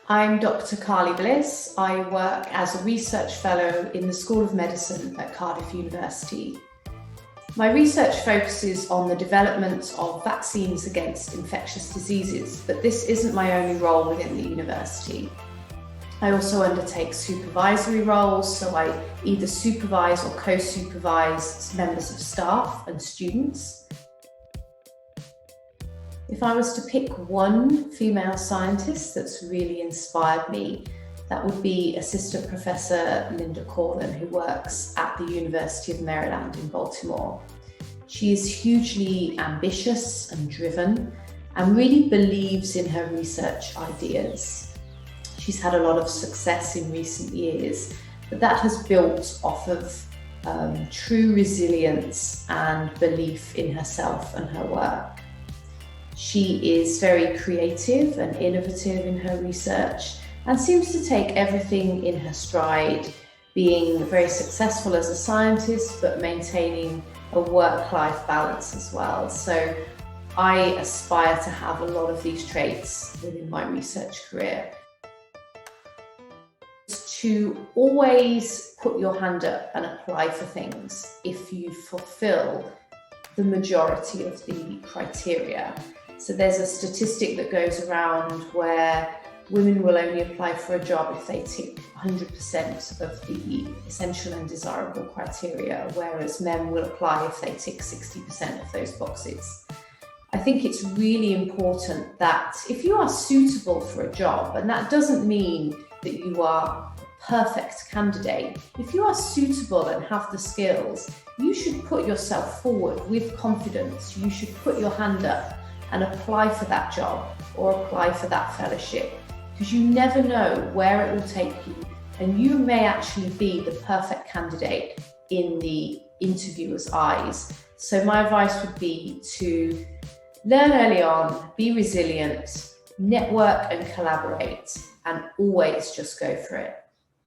I'm Dr. Carly Bliss. I work as a research fellow in the School of Medicine at Cardiff University. My research focuses on the development of vaccines against infectious diseases, but this isn't my only role within the university. I also undertake supervisory roles, so I either supervise or co-supervise members of staff and students. If I was to pick one female scientist that's really inspired me, that would be Assistant Professor Linda Corlin, who works at the University of Maryland in Baltimore. She is hugely ambitious and driven and really believes in her research ideas. She's had a lot of success in recent years, but that has built off of true resilience and belief in herself and her work. She is very creative and innovative in her research and seems to take everything in her stride, being very successful as a scientist, but maintaining a work-life balance as well. So I aspire to have a lot of these traits within my research career. To always put your hand up and apply for things if you fulfill the majority of the criteria. So there's a statistic that goes around where women will only apply for a job if they tick 100% of the essential and desirable criteria, whereas men will apply if they tick 60% of those boxes. I think it's really important that if you are suitable for a job, and that doesn't mean that you are a perfect candidate, if you are suitable and have the skills, you should put yourself forward with confidence. You should put your hand up and apply for that job or apply for that fellowship, because you never know where it will take you, and you may actually be the perfect candidate in the interviewer's eyes. So my advice would be to learn early on, be resilient, network and collaborate, and always just go for it.